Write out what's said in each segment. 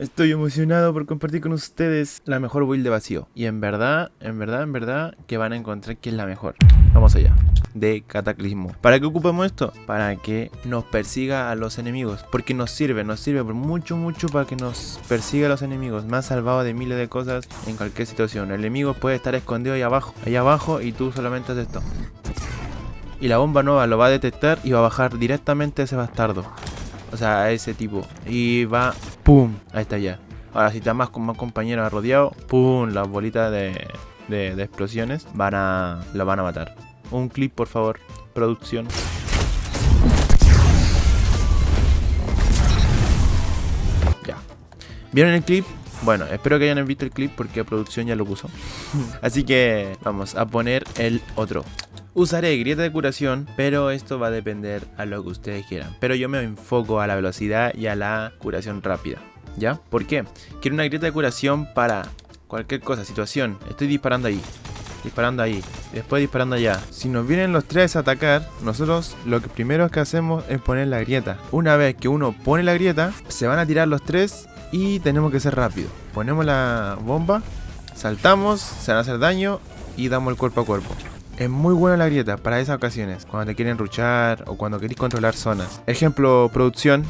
Estoy emocionado por compartir con ustedes la mejor build de vacío. Y en verdad que van a encontrar que es la mejor. Vamos allá. De cataclismo. ¿Para qué ocupamos esto? Para que nos persiga a los enemigos. Porque nos sirve por mucho para que nos persiga a los enemigos. Me ha salvado de miles de cosas en cualquier situación. El enemigo puede estar escondido ahí abajo y tú solamente haces esto. Y la bomba nueva lo va a detectar y va a bajar directamente a ese bastardo. O sea, a ese tipo. Y va, ¡pum! Ahí está ya. Ahora si está más con más compañeros rodeado, ¡pum! Las bolitas de explosiones lo van a matar. Un clip, por favor, producción. Ya. ¿Vieron el clip? Bueno, espero que hayan visto el clip porque la producción ya lo puso. Así que vamos a poner el otro. Usaré grieta de curación, pero esto va a depender a lo que ustedes quieran. Pero yo me enfoco a la velocidad y a la curación rápida, ¿ya? ¿Por qué? Quiero una grieta de curación para cualquier cosa, situación. Estoy disparando ahí, después disparando allá. Si nos vienen los tres a atacar, nosotros lo que primero que hacemos es poner la grieta. Una vez que uno pone la grieta, se van a tirar los tres y tenemos que ser rápido. Ponemos la bomba, saltamos, se van a hacer daño y damos el cuerpo a cuerpo. Es muy buena la grieta para esas ocasiones, cuando te quieren rushar o cuando queréis controlar zonas. Ejemplo, producción.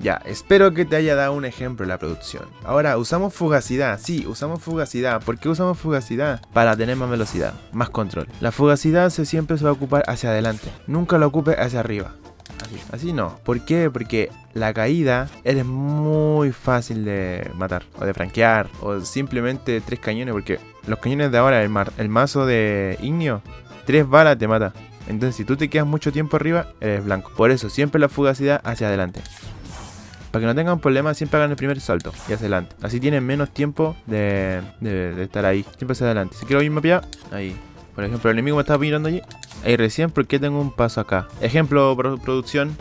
Ya, espero que te haya dado un ejemplo la producción. Ahora, usamos fugacidad. Sí, usamos fugacidad. ¿Por qué usamos fugacidad? Para tener más velocidad, más control. La fugacidad siempre se va a ocupar hacia adelante. Nunca lo ocupe hacia arriba. Así no. ¿Por qué? Porque la caída es muy fácil de matar o de franquear o simplemente 3 cañones, porque los cañones de ahora, el mazo de Ignio, 3 balas te mata. Entonces si tú te quedas mucho tiempo arriba, eres blanco. Por eso siempre la fugacidad hacia adelante. Para que no tengan problemas, siempre hagan el primer salto y hacia adelante. Así tienen menos tiempo de estar ahí. Siempre hacia adelante. Si quiero ir mapeado, ahí. Por ejemplo, el enemigo me estaba mirando allí. Ahí recién, porque tengo un paso acá. Ejemplo, producción.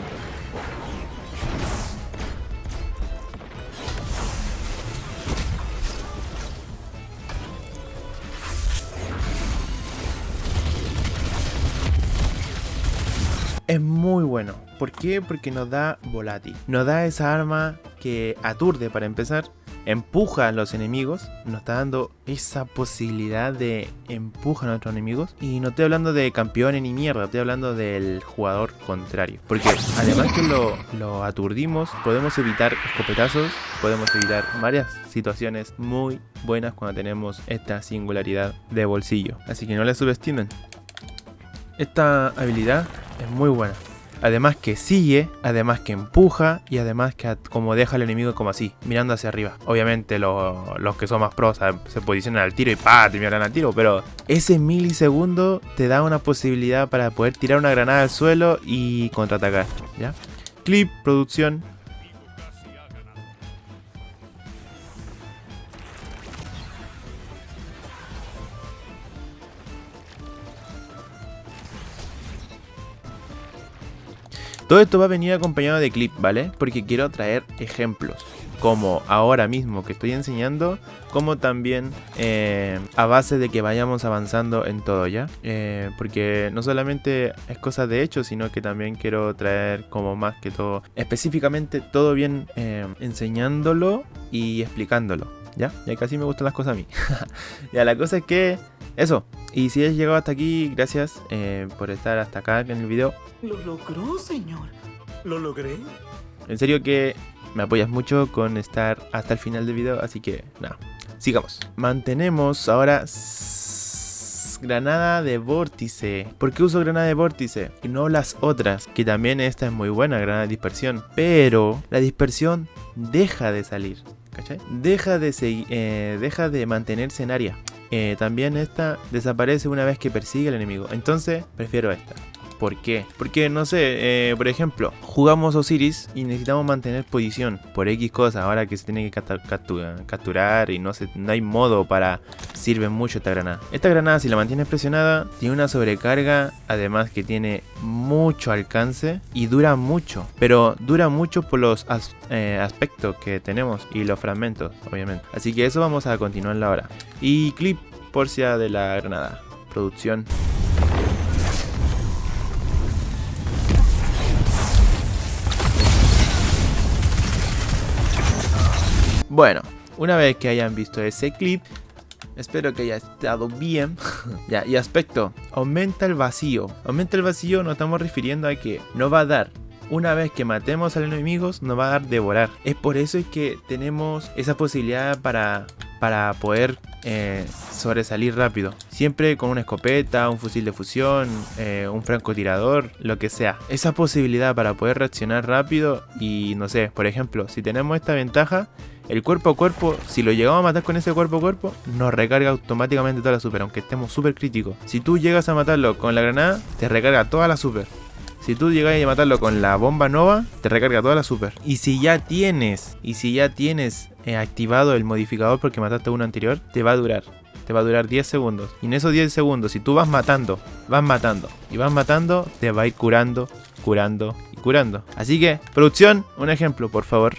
Es muy bueno. ¿Por qué? Porque nos da volátil. Nos da esa arma que aturde para empezar. Empuja a los enemigos. Nos está dando esa posibilidad de empujar a nuestros enemigos. Y no estoy hablando de campeones ni mierda. Estoy hablando del jugador contrario. Porque además que lo aturdimos, podemos evitar escopetazos. Podemos evitar varias situaciones muy buenas cuando tenemos esta singularidad de bolsillo. Así que no la subestimen. Esta habilidad es muy buena. Además que sigue, además que empuja y además que como deja al enemigo como así, mirando hacia arriba. Obviamente los que son más pros se posicionan al tiro y ¡pah! Te miran al tiro. Pero ese milisegundo te da una posibilidad para poder tirar una granada al suelo y contraatacar, ¿ya? Clip, producción. Todo esto va a venir acompañado de clip, ¿vale? Porque quiero traer ejemplos, como ahora mismo que estoy enseñando, como también a base de que vayamos avanzando en todo, ¿ya? Porque no solamente es cosa de hecho, sino que también quiero traer como más que todo, específicamente todo bien enseñándolo y explicándolo, ¿ya? Ya casi me gustan las cosas a mí. Ya, la cosa es que eso. Y si has llegado hasta aquí, gracias por estar hasta acá en el video. Lo logró, señor. Lo logré. En serio que me apoyas mucho con estar hasta el final del video, así que nada, sigamos. Mantenemos ahora granada de vórtice. ¿Por qué uso granada de vórtice? Y no las otras, que también esta es muy buena, granada de dispersión. Pero la dispersión deja de salir, ¿cachai? Deja de mantenerse en área. También esta desaparece una vez que persigue al enemigo. Entonces prefiero esta. ¿Por qué? Porque no sé, por ejemplo, jugamos Osiris y necesitamos mantener posición por X cosas. Ahora que se tiene que capturar y no hay modo para... Sirve mucho esta granada. Esta granada, si la mantienes presionada, tiene una sobrecarga. Además que tiene mucho alcance y dura mucho. Pero dura mucho por los aspectos que tenemos y los fragmentos, obviamente. Así que eso vamos a continuar ahora. Y clip porcia de la granada. producción. Bueno, una vez que hayan visto ese clip, espero que haya estado bien. Ya, y aspecto, aumenta el vacío. Aumenta el vacío, nos estamos refiriendo a que no va a dar. Una vez que matemos a los enemigos, nos va a dar devorar. Es por eso es que tenemos esa posibilidad para poder sobresalir rápido. Siempre con una escopeta, un fusil de fusión, un francotirador, lo que sea. Esa posibilidad para poder reaccionar rápido y no sé, por ejemplo, si tenemos esta ventaja, el cuerpo a cuerpo, si lo llegamos a matar con ese cuerpo a cuerpo, nos recarga automáticamente toda la super, aunque estemos súper críticos. Si tú llegas a matarlo con la granada, te recarga toda la super. Si tú llegas a matarlo con la bomba nova, te recarga toda la super. Y si ya tienes activado el modificador porque mataste a uno anterior, te va a durar 10 segundos. Y en esos 10 segundos, si tú vas matando, te va a ir curando. Así que, producción, un ejemplo, por favor.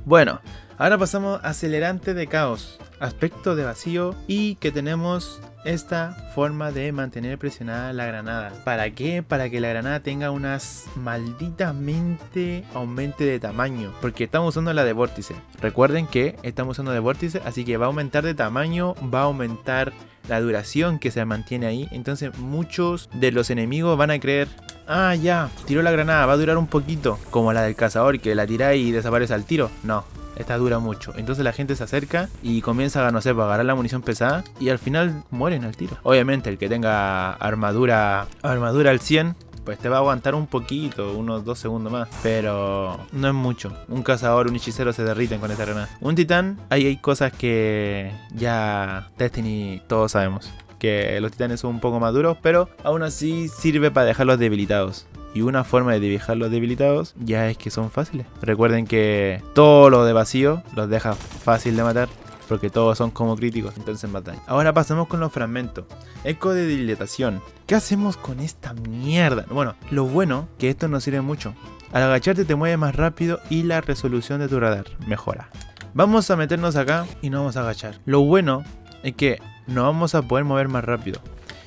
Bueno, ahora pasamos a acelerante de caos, aspecto de vacío y que tenemos esta forma de mantener presionada la granada. ¿Para qué? Para que la granada tenga unas malditamente aumente de tamaño, porque estamos usando la de vórtice. Recuerden que estamos usando de vórtice, así que va a aumentar de tamaño, va a aumentar la duración que se mantiene ahí. Entonces muchos de los enemigos van a creer: ah, ya, tiró la granada, va a durar un poquito, como la del cazador que la tira y desaparece al tiro. No, esta dura mucho. Entonces la gente se acerca y comienza a, no sé, a agarrar la munición pesada y al final mueren al tiro. Obviamente el que tenga armadura al 100, pues te va a aguantar un poquito, unos 2 segundos más, pero no es mucho. Un cazador, un hechicero se derriten con esta granada. Un titán, ahí hay cosas que ya Destiny todos sabemos, que los titanes son un poco más duros, pero aún así sirve para dejarlos debilitados. Y una forma de dejarlos debilitados ya es que son fáciles. Recuerden que todo lo de vacío los deja fácil de matar, porque todos son como críticos, entonces matan. Ahora pasamos con los fragmentos. Eco de dilatación. ¿Qué hacemos con esta mierda? Bueno, lo bueno que esto nos sirve mucho. Al agacharte te mueves más rápido y la resolución de tu radar mejora. Vamos a meternos acá y nos vamos a agachar. Lo bueno es que nos vamos a poder mover más rápido.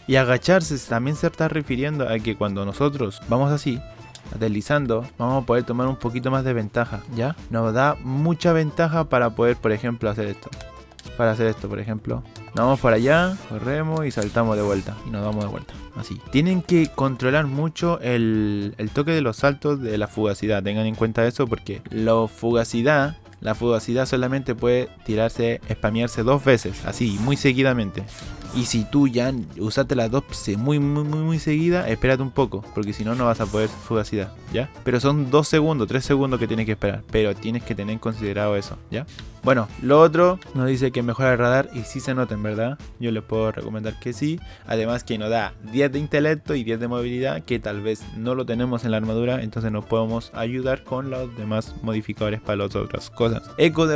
Y agacharse también se está refiriendo a que cuando nosotros vamos así, deslizando, vamos a poder tomar un poquito más de ventaja, ¿ya? Nos da mucha ventaja para poder, por ejemplo, hacer esto. Para hacer esto, por ejemplo, nos vamos para allá, corremos y saltamos de vuelta. Y nos damos de vuelta, así. Tienen que controlar mucho el toque de los saltos de la fugacidad. Tengan en cuenta eso porque la fugacidad solamente puede spamearse 2 veces, así, muy seguidamente. Y si tú ya usaste las 2 muy seguidas, espérate un poco, porque si no, no vas a poder fugacidad, ¿ya? Pero son 2 segundos, 3 segundos que tienes que esperar, pero tienes que tener considerado eso, ¿ya? Bueno, lo otro nos dice que mejora el radar y sí se nota, en verdad. Yo les puedo recomendar que sí. Además que nos da 10 de intelecto y 10 de movilidad, que tal vez no lo tenemos en la armadura, entonces nos podemos ayudar con los demás modificadores para las otras cosas. Eco de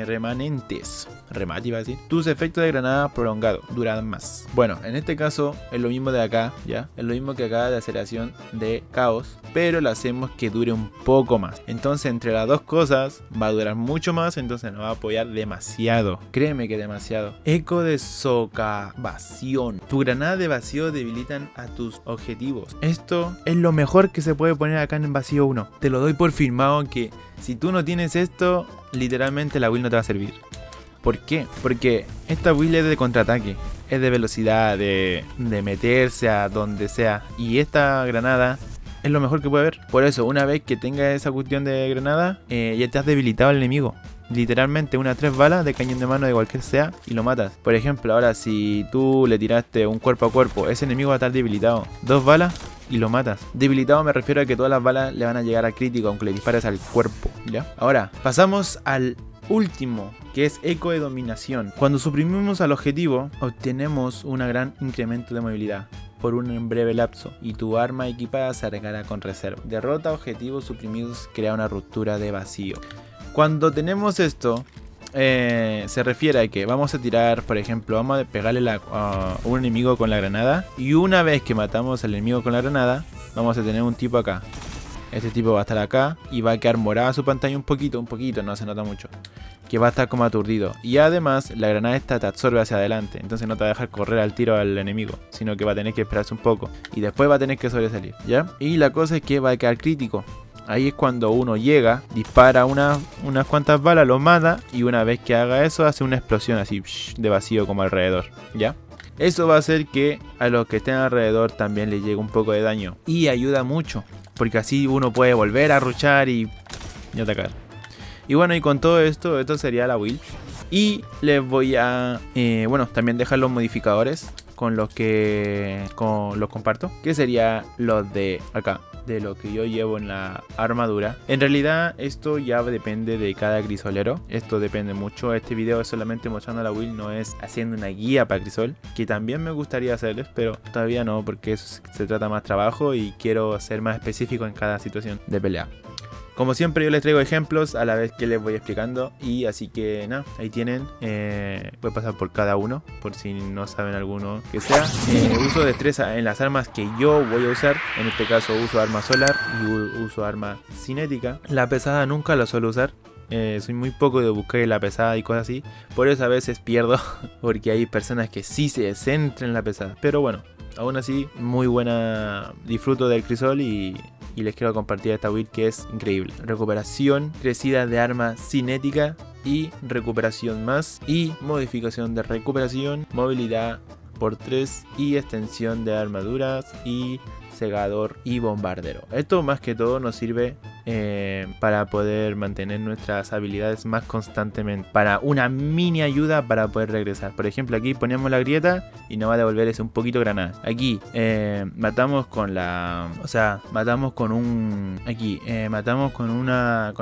remanentes. Remate iba a decir. Tus efectos de granada prolongado duran más. Bueno, en este caso es lo mismo de acá, ¿ya? Es lo mismo que acá de aceleración de caos, pero lo hacemos que dure un poco más. Entonces entre las dos cosas va a durar mucho más, entonces nos va a apoyar demasiado. Créeme que demasiado. Eco de socavación. Tu granada de vacío debilitan a tus objetivos. Esto es lo mejor que se puede poner acá en vacío 1. Te lo doy por firmado que si tú no tienes esto, literalmente la build no te va a servir. ¿Por qué? Porque esta build es de contraataque, es de velocidad, de meterse a donde sea. Y esta granada es lo mejor que puede haber. Por eso, una vez que tengas esa cuestión de granada, ya te has debilitado al enemigo. Literalmente unas 3 balas de cañón de mano de cualquier sea y lo matas. Por ejemplo, ahora si tú le tiraste un cuerpo a cuerpo, ese enemigo va a estar debilitado. 2 balas y lo matas. Debilitado me refiero a que todas las balas le van a llegar a crítico aunque le dispares al cuerpo, ¿ya? Ahora, pasamos al último, que es eco de dominación. Cuando suprimimos al objetivo, obtenemos un gran incremento de movilidad por un breve lapso y tu arma equipada se recarga con reserva. Derrota objetivos suprimidos, crea una ruptura de vacío. Cuando tenemos esto, se refiere a que vamos a tirar, por ejemplo, vamos a pegarle a un enemigo con la granada. Y una vez que matamos al enemigo con la granada, vamos a tener un tipo acá. Este tipo va a estar acá y va a quedar morada su pantalla un poquito, no se nota mucho. Que va a estar como aturdido. Y además la granada esta te absorbe hacia adelante. Entonces no te va a dejar correr al tiro al enemigo, sino que va a tener que esperarse un poco. Y después va a tener que sobresalir, ¿ya? Y la cosa es que va a quedar crítico. Ahí es cuando uno llega, dispara unas cuantas balas, lo mata. Y una vez que haga eso, hace una explosión así de vacío como alrededor, ¿ya? Eso va a hacer que a los que estén alrededor también les llegue un poco de daño. Y ayuda mucho, porque así uno puede volver a rushar y atacar. Y bueno, y con todo esto sería la build. Y les voy a, también dejar los modificadores con los que los comparto. Que sería los de acá, de lo que yo llevo en la armadura. En realidad esto ya depende de cada crisolero. Esto depende mucho. Este video es solamente mostrando la build, no es haciendo una guía para crisol. Que también me gustaría hacerles, pero todavía no, porque eso se trata más trabajo y quiero ser más específico en cada situación de pelea. Como siempre yo les traigo ejemplos a la vez que les voy explicando. Y así que nada, ahí tienen. Voy a pasar por cada uno, por si no saben alguno que sea. Uso destreza en las armas que yo voy a usar. En este caso uso arma solar y uso arma cinética. La pesada nunca la suelo usar. Soy muy poco de buscar la pesada y cosas así. Por eso a veces pierdo, porque hay personas que sí se centran en la pesada. Pero bueno, aún así muy buena. Disfruto del crisol y les quiero compartir esta build que es increíble. Recuperación, crecida de arma cinética y recuperación más. Y modificación de recuperación, movilidad por 3 y extensión de armaduras y cegador y bombardero. Esto más que todo nos sirve para poder mantener nuestras habilidades más constantemente, para una mini ayuda para poder regresar. Por ejemplo, aquí ponemos la grieta y nos va a devolver ese un poquito granada. Aquí matamos con matamos con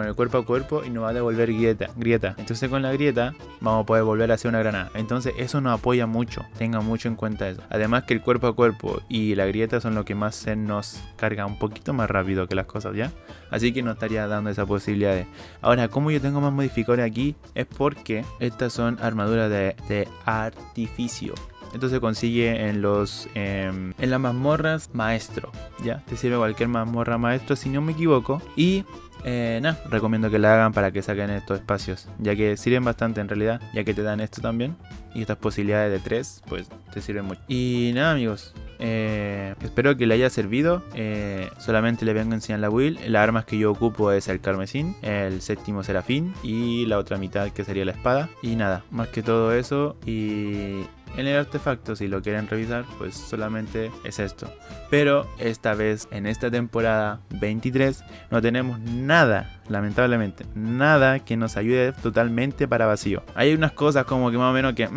el cuerpo a cuerpo y nos va a devolver grieta. Entonces con la grieta vamos a poder volver a hacer una granada. Entonces eso nos apoya mucho, tengan mucho en cuenta eso. Además que el cuerpo a cuerpo y la grieta son lo que más se nos carga un poquito más rápido que las cosas, ¿ya? Así que nos estaría dando esa posibilidad. Ahora, como yo tengo más modificadores aquí, es porque estas son armaduras de artificio. Esto se consigue en las mazmorras maestro, ¿ya? Te sirve cualquier mazmorra maestro si no me equivoco. Y recomiendo que la hagan para que saquen estos espacios, ya que sirven bastante en realidad, ya que te dan esto también. Y estas posibilidades de 3, pues te sirven mucho. Y nada, amigos, espero que le haya servido. Solamente les vengo a enseñar la build. Las armas que yo ocupo es el carmesín, el séptimo serafín y la otra mitad que sería la espada. Y nada, más que todo eso. Y en el artefacto, si lo quieren revisar, pues solamente es esto. Pero esta vez, en esta temporada 23, no tenemos nada, lamentablemente, nada que nos ayude totalmente para vacío. Hay unas cosas como que más o menos que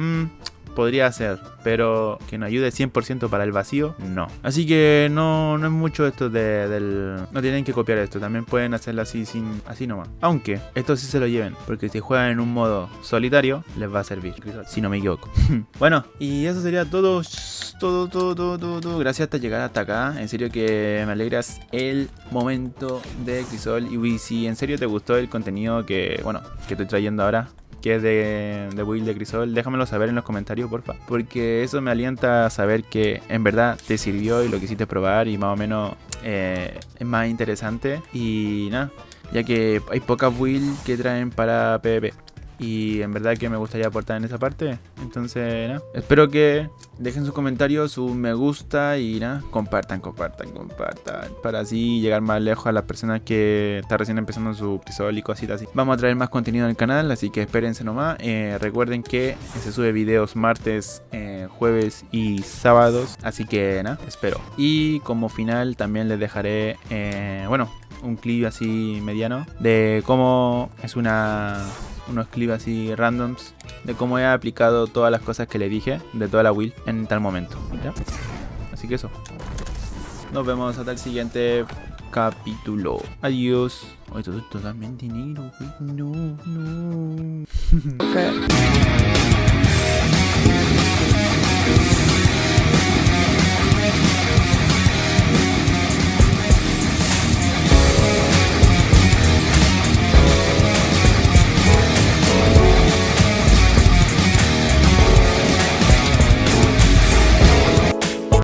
podría ser, pero que nos ayude 100% para el vacío, no. Así que no es mucho esto no tienen que copiar esto, también pueden hacerlo así nomás. Aunque esto sí se lo lleven, porque si juegan en un modo solitario les va a servir, si no me equivoco. Bueno, y eso sería todo. Gracias hasta llegar hasta acá. En serio que me alegras el momento de Crisol. Y si en serio te gustó el contenido que estoy trayendo ahora, que es de build de Crisol, déjamelo saber en los comentarios, porfa, porque eso me alienta a saber que en verdad te sirvió y lo quisiste probar y más o menos es más interesante. Y nada, ya que hay pocas builds que traen para PvP y en verdad que me gustaría aportar en esa parte. Entonces nada, espero que dejen sus comentarios, su me gusta y nada, compartan para así llegar más lejos a las personas que están recién empezando su Crisol y cositas así. Vamos a traer más contenido en el canal, así que espérense nomás. Recuerden que se sube videos martes, jueves y sábados, así que nada, espero. Y como final también les dejaré un clip así mediano de cómo es unos clips así randoms de cómo he aplicado todas las cosas que le dije de toda la build en tal momento, ¿ya? Así que eso, nos vemos hasta el siguiente capítulo. Adiós. Hoy todo es totalmente negro, güey. No.